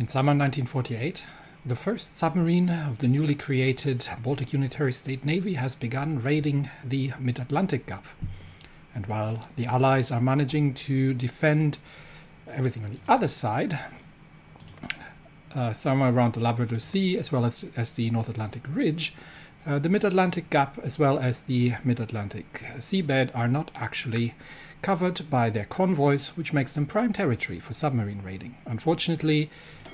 In summer 1948, the first submarine of the newly created Baltic Unitary State Navy has begun raiding the mid-Atlantic gap. And while the Allies are managing to defend everything on the other side, somewhere around the Labrador Sea, as well as the North Atlantic Ridge, the mid-Atlantic gap as well as the mid-Atlantic seabed are not actually covered by their convoys, which makes them prime territory for submarine raiding. Unfortunately,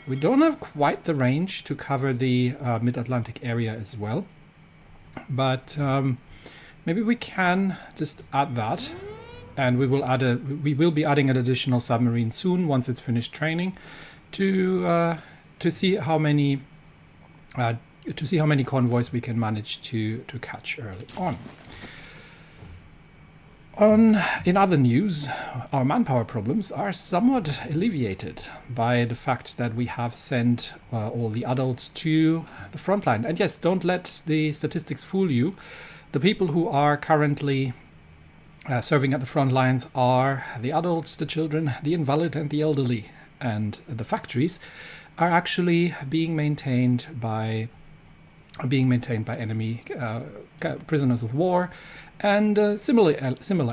we don't have quite the range to cover the mid-Atlantic area as well, but maybe we can just add that, and we will be adding an additional submarine soon once it's finished training to see how many convoys we can manage to catch early on. In other news, our manpower problems are somewhat alleviated by the fact that we have sent all the adults to the front line. And yes, don't let the statistics fool you. The people who are currently serving at the front lines are the adults, the children, the invalid and the elderly. And the factories are actually being maintained by enemy prisoners of war and similar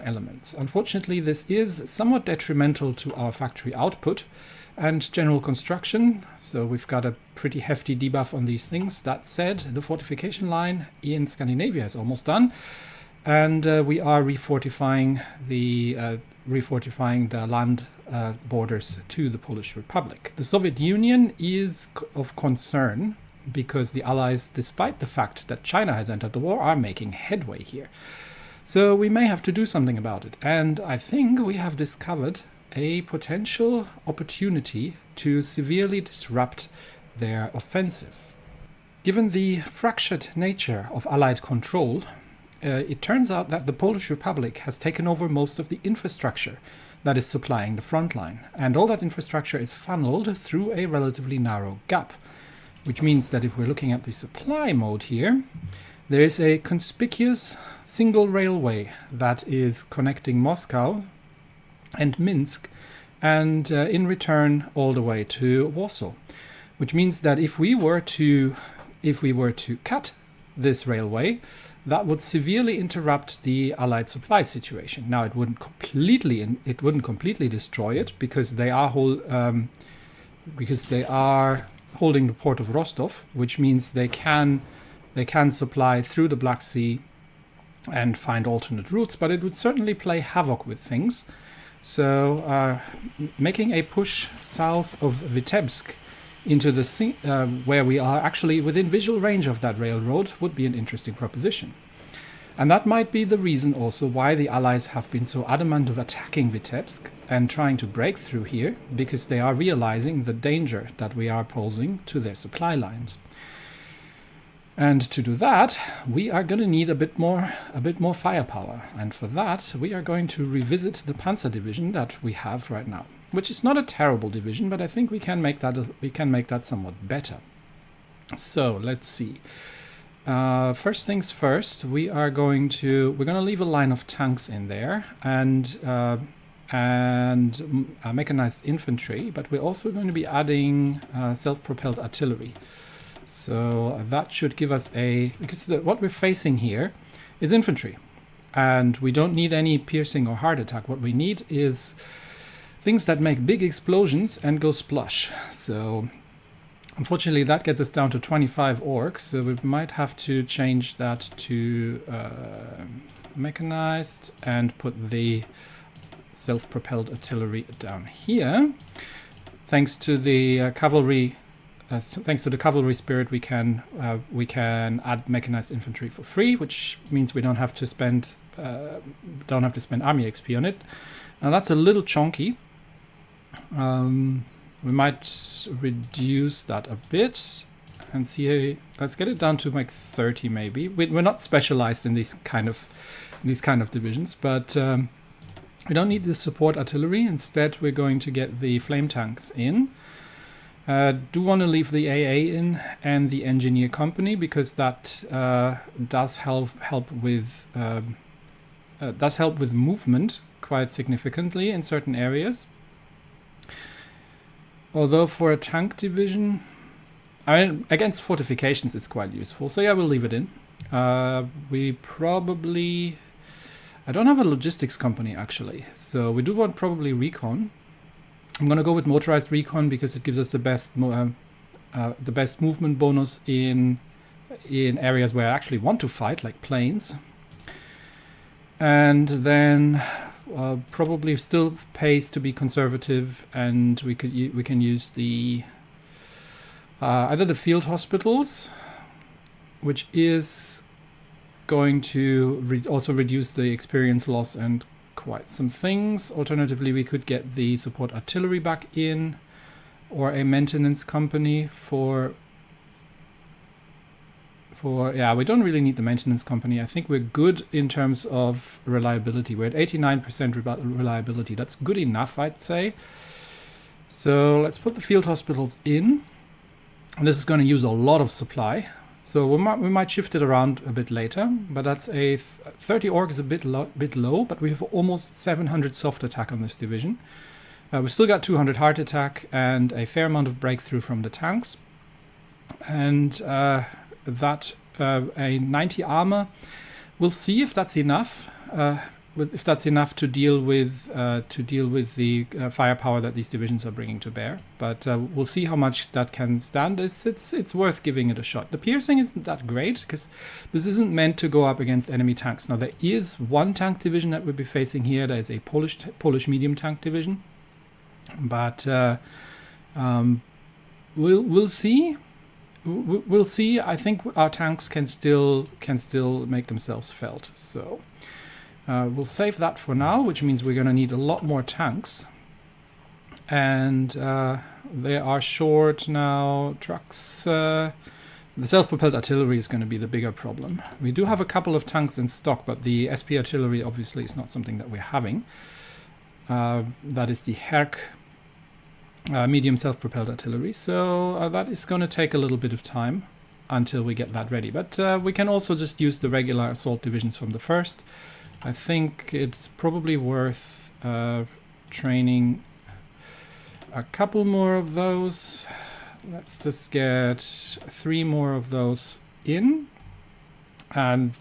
elements. Unfortunately, this is somewhat detrimental to our factory output and general construction, so we've got a pretty hefty debuff on these things. That said, the fortification line in Scandinavia is almost done, and we are refortifying the land borders to the Polish Republic. The Soviet Union is of concern because the Allies, despite the fact that China has entered the war, are making headway here. So we may have to do something about it. And I think we have discovered a potential opportunity to severely disrupt their offensive. Given the fractured nature of Allied control, it turns out that the Polish Republic has taken over most of the infrastructure that is supplying the front line. And all that infrastructure is funneled through a relatively narrow gap, which means that if we're looking at the supply mode here, there is a conspicuous single railway that is connecting Moscow and Minsk, and in return all the way to Warsaw, which means that if we were to cut this railway, that would severely interrupt the Allied supply situation. Now, it wouldn't completely destroy it because they are holding the port of Rostov, which means they can supply through the Black Sea and find alternate routes, but it would certainly play havoc with things. So making a push south of Vitebsk into the sea, where we are actually within visual range of that railroad, would be an interesting proposition. And that might be the reason also why the Allies have been so adamant of attacking Vitebsk and trying to break through here, because they are realizing the danger that we are posing to their supply lines. And to do that, we are going to need a bit more firepower. And for that, we are going to revisit the Panzer division that we have right now, which is not a terrible division, but I think we can make that somewhat better. So let's see. First things first, we're going to leave a line of tanks in there and mechanized infantry, but we're also going to be adding self-propelled artillery. So that should give us because what we're facing here is infantry, and we don't need any piercing or heart attack. What we need is things that make big explosions and go splush. So unfortunately, that gets us down to 25 orcs, so we might have to change that to mechanized and put the self-propelled artillery down here. Thanks to the cavalry spirit, we can add mechanized infantry for free, which means we don't have to spend army XP on it. Now that's a little chonky. We might reduce that a bit and see. Let's get it down to like 30 maybe. We're not specialized in these kind of divisions, but we don't need the support artillery. Instead, we're going to get the flame tanks in. Do want to leave the AA in and the engineer company, because that does help with movement quite significantly in certain areas. Although for a tank division, I mean, against fortifications it's quite useful. So yeah, we'll leave it in. We probably... I don't have a logistics company actually, so we do want probably recon. I'm gonna go with motorized recon because it gives us the best movement bonus in areas where I actually want to fight, like planes. And then probably still pays to be conservative, and we can use the either the field hospitals, which is going to also reduce the experience loss and quite some things. Alternatively, we could get the support artillery back in, or a maintenance company for yeah, we don't really need the maintenance company. I think we're good in terms of reliability. We're at 89% reliability. That's good enough, I'd say. So let's put the field hospitals in. And this is going to use a lot of supply. So we might shift it around a bit later, but that's a 30 org is a bit low, but we have almost 700 soft attack on this division. We still got 200 hard attack and a fair amount of breakthrough from the tanks. And a 90 armor. We'll see if that's enough. If that's enough to deal with the firepower that these divisions are bringing to bear. But we'll see how much that can stand. It's worth giving it a shot. The piercing isn't that great because this isn't meant to go up against enemy tanks. Now there is one tank division that we'll be facing here. There is a Polish medium tank division, but we'll see. We'll see. I think our tanks can still make themselves felt. So we'll save that for now, which means we're going to need a lot more tanks. And they are short now. Trucks. The self-propelled artillery is going to be the bigger problem. We do have a couple of tanks in stock, but the SP artillery obviously is not something that we're having. That is the Herc. Medium self-propelled artillery, so that is going to take a little bit of time until we get that ready, but we can also just use the regular assault divisions from the first. I think it's probably worth training a couple more of those. Let's just get 3 more of those in, and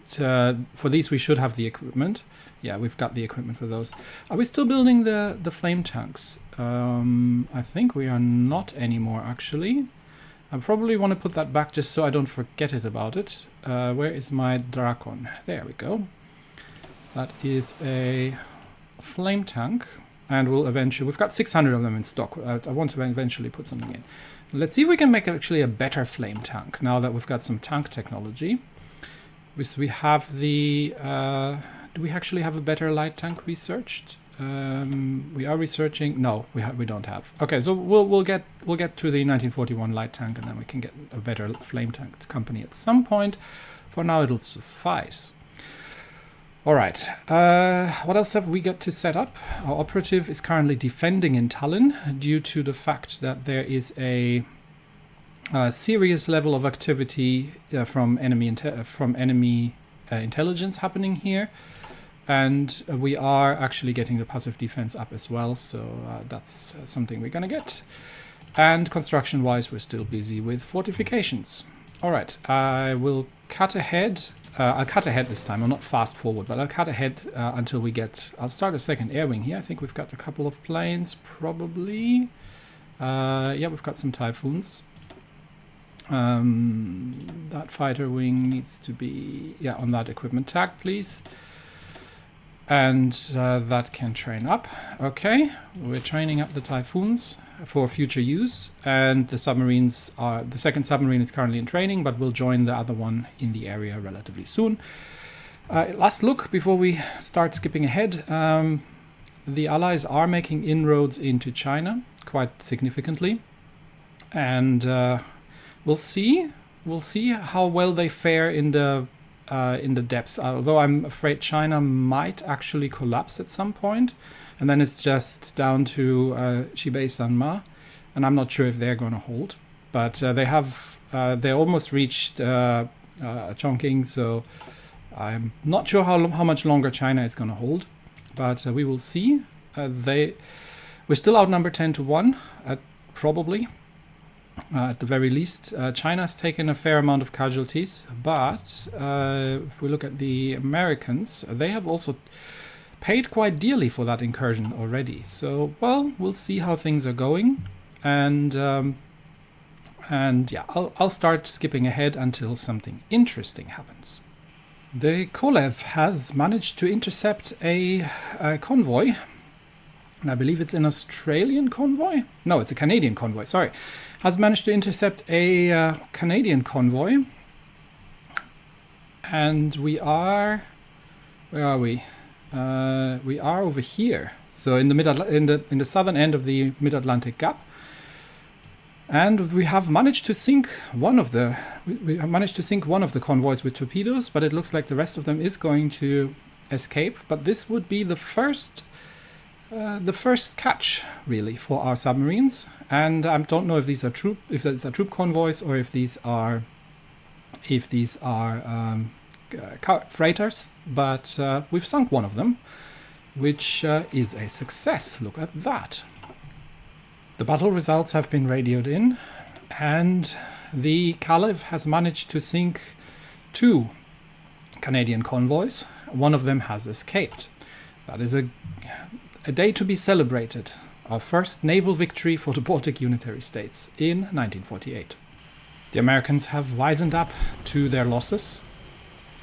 for these we should have the equipment. Yeah, we've got the equipment for those. Are we still building the flame tanks? I think we are not anymore, actually. I probably want to put that back just so I don't forget about it. Where is my Drakon? There we go. That is a flame tank. And we'll eventually... We've got 600 of them in stock. I want to eventually put something in. Let's see if we can make actually a better flame tank now that we've got some tank technology. We have the... do we actually have a better light tank researched? We are researching. No, we don't have. Okay, so we'll get to the 1941 light tank, and then we can get a better flame tank company at some point. For now, it'll suffice. All right. What else have we got to set up? Our operative is currently defending in Tallinn due to the fact that there is a serious level of activity from enemy intelligence happening here. And we are actually getting the passive defense up as well, so that's something we're going to get. And construction-wise, we're still busy with fortifications. All right, I will cut ahead. I'll cut ahead this time. I'll not fast forward, but I'll cut ahead until we get... I'll start a second air wing here. I think we've got a couple of planes, probably. Yeah, we've got some Typhoons. That fighter wing needs to be... Yeah, on that equipment tag, please. And that can train up. Okay, we're training up the Typhoons for future use, and the submarines are... The second submarine is currently in training, but we'll join the other one in the area relatively soon. Last look before we start skipping ahead. The Allies are making inroads into China quite significantly, and we'll see how well they fare in the depth, although I'm afraid China might actually collapse at some point, and then it's just down to Xibei Sanma, and I'm not sure if they're going to hold, but they almost reached Chongqing, so I'm not sure how much longer China is going to hold, but we will see. We're still outnumbered 10-1. probably. At the very least, China's taken a fair amount of casualties, but if we look at the Americans, they have also paid quite dearly for that incursion already. So, well, we'll see how things are going, and yeah, I'll start skipping ahead until something interesting happens. The Kolev has managed to intercept a convoy, and I believe it's an Australian convoy? No, it's a Canadian convoy, sorry. Has managed to intercept a Canadian convoy, and we are... where are we? We are over here, so in the southern end of the Mid-Atlantic Gap, and we have managed to sink one of the convoys with torpedoes, but it looks like the rest of them is going to escape. But this would be the first catch really for our submarines, and I don't know if these are troop convoys or if these are freighters, but we've sunk one of them, which is a success. Look at that. The battle results have been radioed in, and the Kalev has managed to sink 2 Canadian convoys. One of them has escaped. That is a day to be celebrated. Our first naval victory for the Baltic Unitary States in 1948. The Americans have wisened up to their losses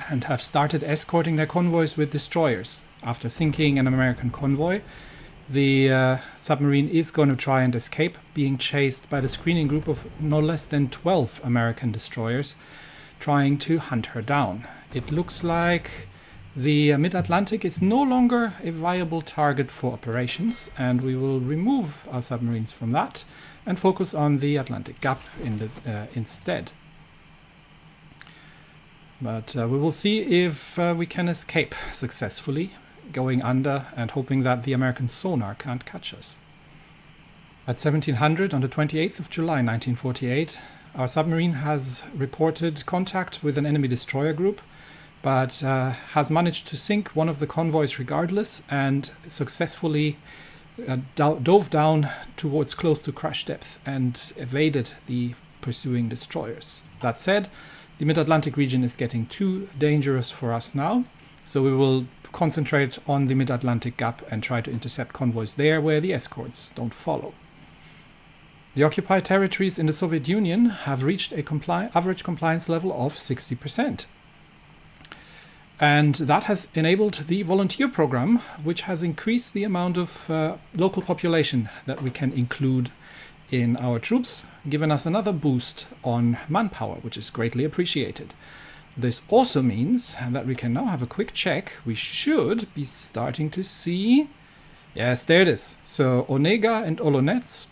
and have started escorting their convoys with destroyers. After sinking an American convoy, the submarine is going to try and escape, being chased by the screening group of no less than 12 American destroyers trying to hunt her down. It looks like the Mid-Atlantic is no longer a viable target for operations, and we will remove our submarines from that and focus on the Atlantic Gap instead. But we will see if we can escape successfully, going under and hoping that the American sonar can't catch us. At 1700 on the 28th of July 1948, our submarine has reported contact with an enemy destroyer group, but has managed to sink one of the convoys regardless and successfully dove down towards close to crash depth and evaded the pursuing destroyers. That said, the Mid-Atlantic region is getting too dangerous for us now, so we will concentrate on the Mid-Atlantic Gap and try to intercept convoys there where the escorts don't follow. The occupied territories in the Soviet Union have reached a average compliance level of 60%. And that has enabled the volunteer program, which has increased the amount of local population that we can include in our troops, giving us another boost on manpower, which is greatly appreciated. This also means that we can now have a quick check. We should be starting to see... Yes, there it is. So Onega and Olonets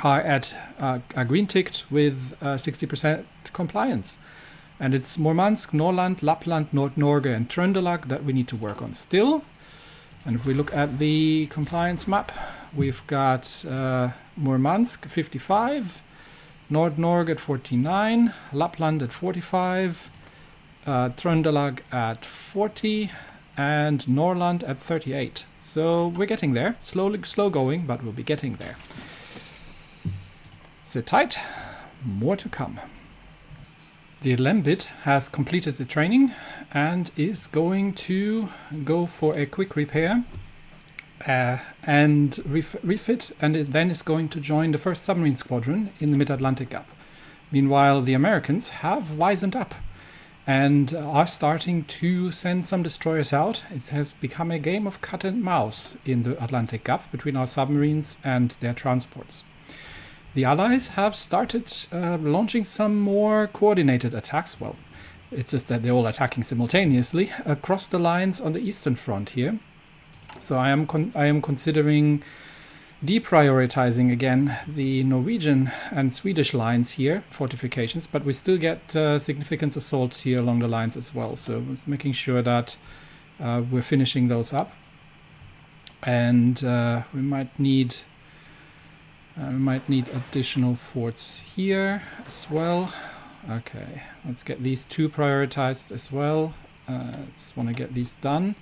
are green ticked with 60% compliance. And it's Murmansk, Norrland, Lapland, Nord-Norge and Trøndelag that we need to work on still. And if we look at the compliance map, we've got Murmansk 55, Nord-Norge at 49, Lapland at 45, Trøndelag at 40, and Norrland at 38. So we're getting there. Slow going, but we'll be getting there. Sit tight, more to come. The Lembit has completed the training and is going to go for a quick repair and refit, and it then is going to join the 1st Submarine Squadron in the Mid-Atlantic Gap. Meanwhile, the Americans have wisened up and are starting to send some destroyers out. It has become a game of cat and mouse in the Atlantic Gap between our submarines and their transports. The Allies have started launching some more coordinated attacks. Well, it's just that they're all attacking simultaneously across the lines on the Eastern Front here. So I am considering deprioritizing again the Norwegian and Swedish lines here, fortifications, but we still get significant assault here along the lines as well. So it's making sure that we're finishing those up. And we might need additional forts here as well. Okay, let's get these 2 prioritized as well. Just want to get these done.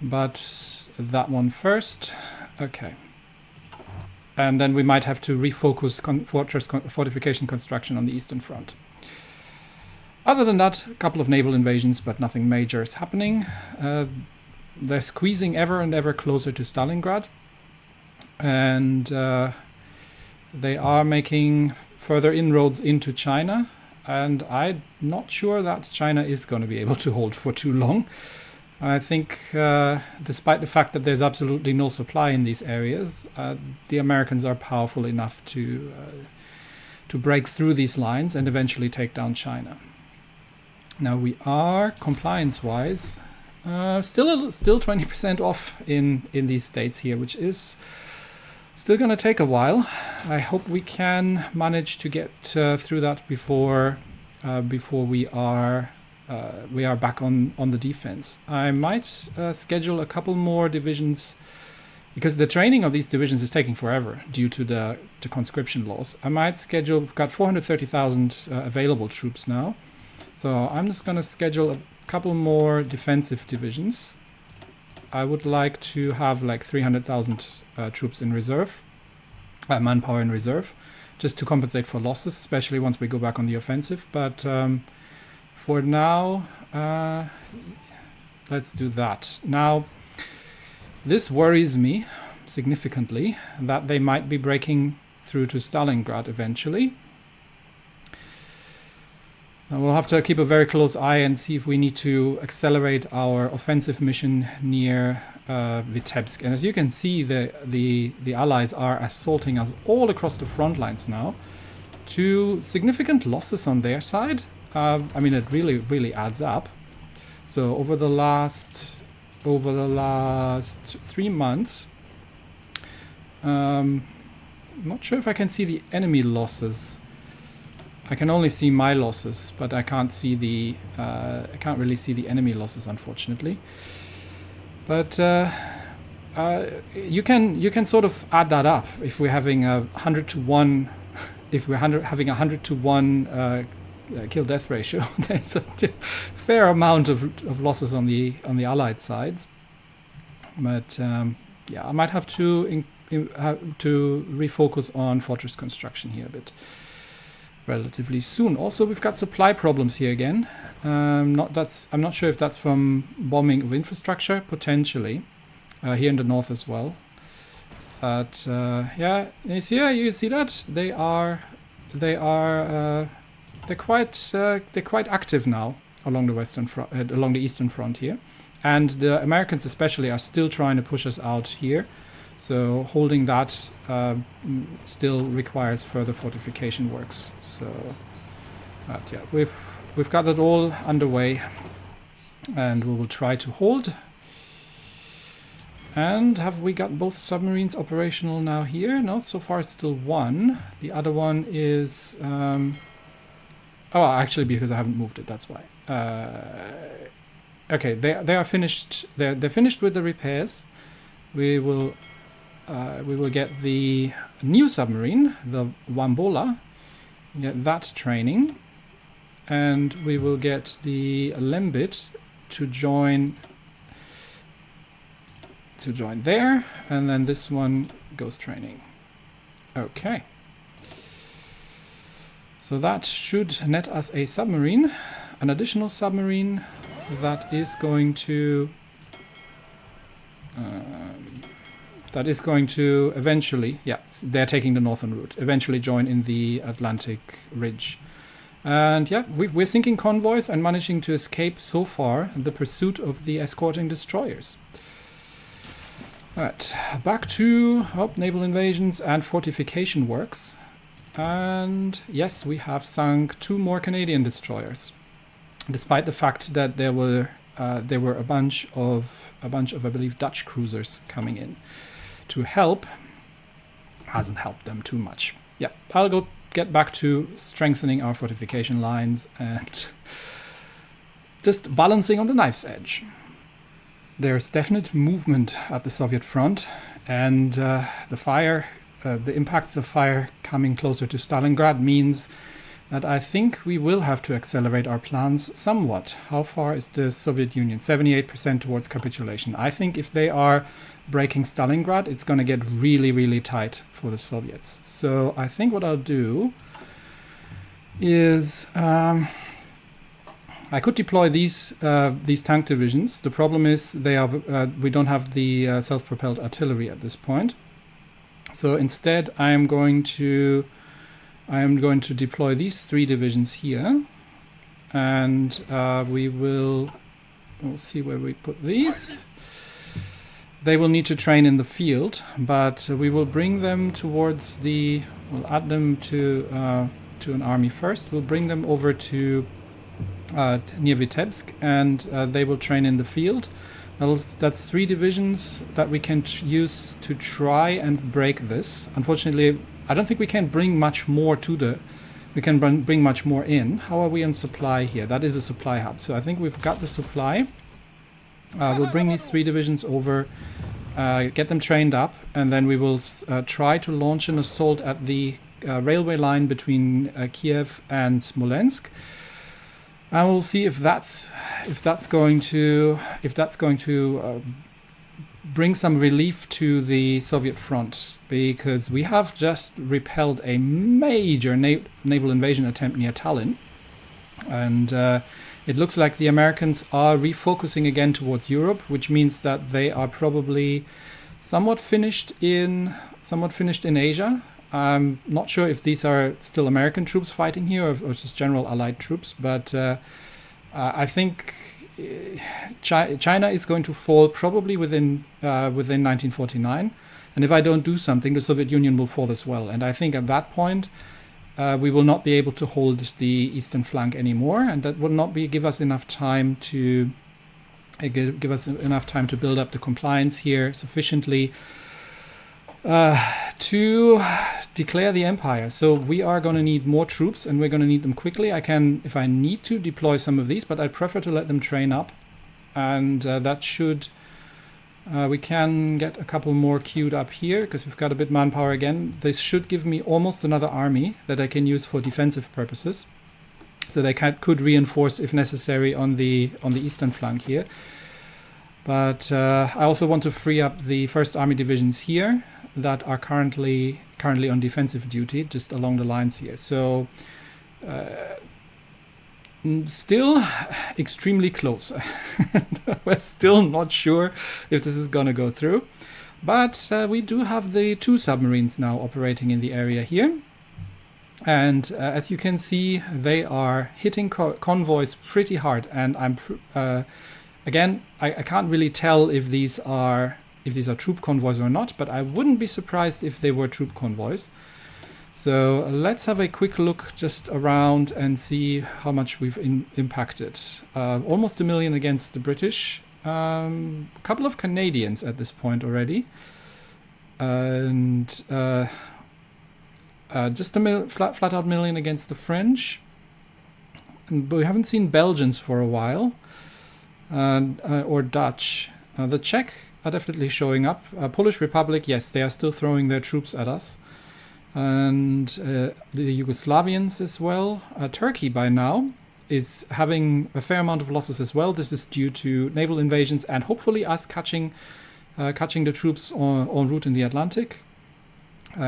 But that one first. Okay. And then we might have to refocus fortification construction on the Eastern Front. Other than that, a couple of naval invasions, but nothing major is happening. They're squeezing ever and ever closer to Stalingrad. And they are making further inroads into China. And I'm not sure that China is going to be able to hold for too long. I think, despite the fact that there's absolutely no supply in these areas, the Americans are powerful enough to break through these lines and eventually take down China. Now we are, compliance-wise, still 20% off in these states here, which is still going to take a while. I hope we can manage to get through that before we are back on the defense. I might schedule a couple more divisions, because the training of these divisions is taking forever due to the conscription laws. I might schedule, we've got 430,000 available troops now, so I'm just going to schedule a couple more defensive divisions. I would like to have like 300,000 troops in reserve, manpower in reserve, just to compensate for losses, especially once we go back on the offensive. But for now, let's do that. Now, this worries me significantly, that they might be breaking through to Stalingrad eventually. We'll have to keep a very close eye and see if we need to accelerate our offensive mission near Vitebsk. And as you can see, the Allies are assaulting us all across the front lines now, to significant losses on their side. I mean, it really adds up. So over the last 3 months, not sure if I can see the enemy losses. I can only see my losses, but I can't see I can't really see the enemy losses, unfortunately. But you can sort of add that up. If we're having a 100 to 1, if we're having a 100 to 1 kill death ratio, there's a fair amount of losses on the Allied sides. But yeah, I might have to refocus on fortress construction here a bit relatively soon. Also, we've got supply problems here again. I'm not sure if that's from bombing of infrastructure, potentially here in the north as well. But yeah, you see that they're quite active now along the western front, along the eastern front here, and the Americans especially are still trying to push us out here. So holding that still requires further fortification works. So, but yeah, we've got that all underway, and we will try to hold. And have we got both submarines operational now here? No, so far it's still one. The other one is oh, actually, because I haven't moved it, that's why. Okay, they are finished. They're finished with the repairs. We will get the new submarine, the Wambola, get that training, and we will get the Lembit to join there, and then this one goes training. Okay. So that should net us a submarine, an additional submarine that is going to eventually, yeah, they're taking the northern route, eventually join in the Atlantic Ridge. And yeah, we're sinking convoys and managing to escape so far the pursuit of the escorting destroyers. Alright, back to naval invasions and fortification works. And yes, we have sunk 2 more Canadian destroyers, despite the fact that there were a bunch of I believe Dutch cruisers coming in to help. Hasn't helped them too much. Yeah, I'll go get back to strengthening our fortification lines and just balancing on the knife's edge. There's definite movement at the Soviet front, and the impacts of fire coming closer to Stalingrad means that I think we will have to accelerate our plans somewhat. How far is the Soviet Union? 78% towards capitulation. I think if they are breaking Stalingrad, it's going to get really, really tight for the Soviets. So I think what I'll do is I could deploy these tank divisions. The problem is we don't have the self-propelled artillery at this point. So instead, I am going to deploy these 3 divisions here, and we'll see where we put these. They will need to train in the field, but we will bring them towards we'll add them to an army first. We'll bring them over to near Vitebsk, and they will train in the field. That's 3 divisions that we can use to try and break this. Unfortunately, I don't think we can bring much more we can bring much more in. How are we on supply here? That is a supply hub. So I think we've got the supply. We'll bring these 3 divisions over, get them trained up, and then we will try to launch an assault at the railway line between Kiev and Smolensk. And we'll see if that's going to bring some relief to the Soviet front, because we have just repelled a major naval invasion attempt near Tallinn, and it looks like the Americans are refocusing again towards Europe, which means that they are probably somewhat finished in Asia. I'm not sure if these are still American troops fighting here or just general Allied troops, but I think China is going to fall probably within 1949, and if I don't do something, the Soviet Union will fall as well. And I think at that point we will not be able to hold the eastern flank anymore, and that will not give us enough time to build up the compliance here sufficiently to declare the empire. So we are going to need more troops, and we're going to need them quickly. I can, if I need to, deploy some of these, but I prefer to let them train up, and that should we can get a couple more queued up here because we've got a bit manpower again. This should give me almost another army that I can use for defensive purposes, so they could reinforce if necessary on the eastern flank here. But I also want to free up the 1st Army divisions here that are currently on defensive duty just along the lines here. So still extremely close. We're still not sure if this is going to go through. But we do have the 2 submarines now operating in the area here. And as you can see, they are hitting convoys pretty hard. And again, I can't really tell if these are troop convoys or not, but I wouldn't be surprised if they were troop convoys. So let's have a quick look just around and see how much we've impacted. Almost 1 million against the British, a couple of Canadians at this point already, and just a flat out million against the French. But we haven't seen Belgians for a while, or Dutch. The Czech are definitely showing up. Polish Republic, yes, they are still throwing their troops at us. And the Yugoslavians as well. Turkey by now is having a fair amount of losses as well. This is due to naval invasions and hopefully us catching the troops en route in the Atlantic.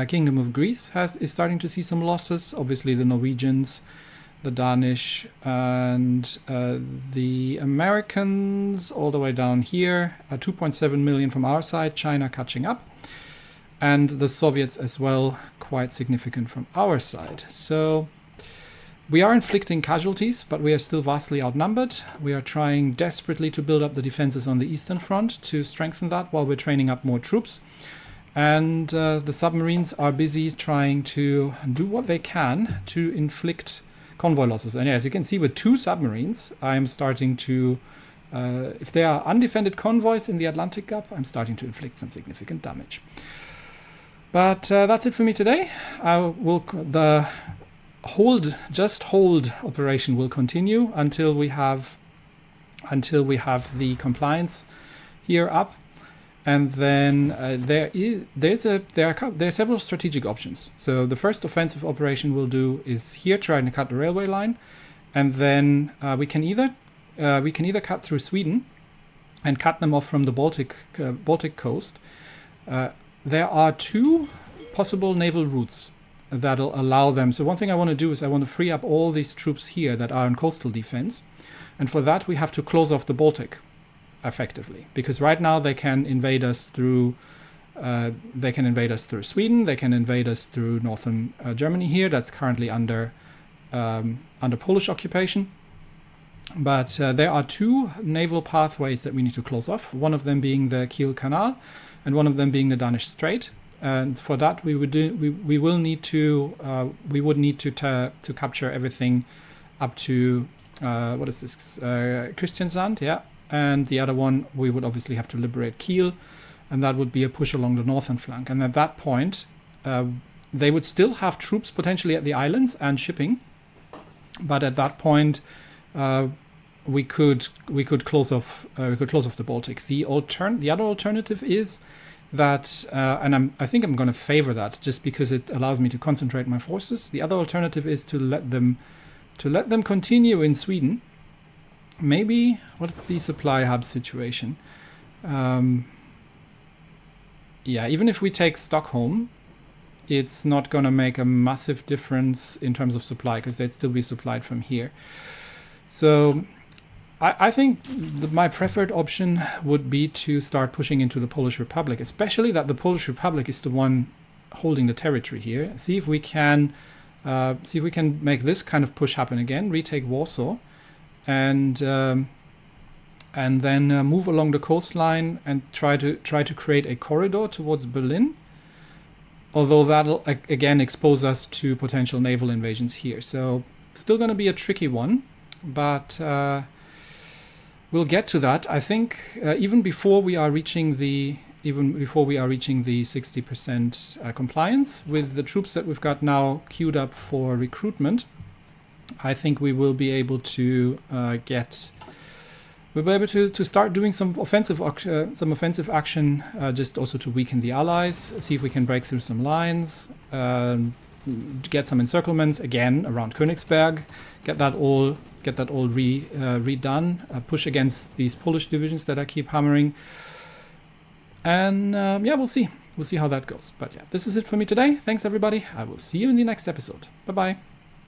Kingdom of Greece is starting to see some losses. Obviously the Norwegians, the Danish, and the Americans all the way down here. 2.7 million from our side, China catching up. And the Soviets as well, quite significant from our side. So we are inflicting casualties, but we are still vastly outnumbered. We are trying desperately to build up the defenses on the Eastern Front to strengthen that while we're training up more troops. And the submarines are busy trying to do what they can to inflict convoy losses. And as you can see, with 2 submarines, I'm starting to, if they are undefended convoys in the Atlantic Gap, I'm starting to inflict some significant damage. But that's it for me today. The just hold operation will continue until we have the compliance here up. And then there are several strategic options. So the first offensive operation we'll do is here, trying to cut the railway line, and then we can either cut through Sweden and cut them off from the Baltic coast. There are two possible naval routes that'll allow them. So one thing I want to do is I want to free up all these troops here that are in coastal defense, and for that we have to close off the Baltic effectively, because right now they can invade us through Sweden, they can invade us through northern Germany here, that's currently under Polish occupation. But there are two naval pathways that we need to close off, one of them being the Kiel Canal and one of them being the Danish Strait. And for that we would need to capture everything up to what is this, Kristiansand, yeah. And the other one, we would obviously have to liberate Kiel, and that would be a push along the northern flank. And at that point, they would still have troops potentially at the islands and shipping, but at that point, we could close off the Baltic. The other alternative is that, and I think I'm going to favor that just because it allows me to concentrate my forces. The other alternative is to let them continue in Sweden. Maybe, what's the supply hub situation? Yeah, even if we take Stockholm, it's not going to make a massive difference in terms of supply, because they'd still be supplied from here. So I think my preferred option would be to start pushing into the Polish Republic, especially that the Polish Republic is the one holding the territory here. See if we can make this kind of push happen again, retake Warsaw, and then move along the coastline and try to create a corridor towards Berlin. Although that'll again expose us to potential naval invasions here. So still going to be a tricky one, but we'll get to that. I think even before we are reaching the 60% compliance with the troops that we've got now queued up for recruitment, I think we will be able to start doing some offensive action, just also to weaken the allies, see if we can break through some lines, get some encirclements again around Königsberg, get that all redone, push against these Polish divisions that I keep hammering, and yeah, we'll see how that goes. But yeah, this is it for me today. Thanks everybody. I will see you in the next episode. Bye bye.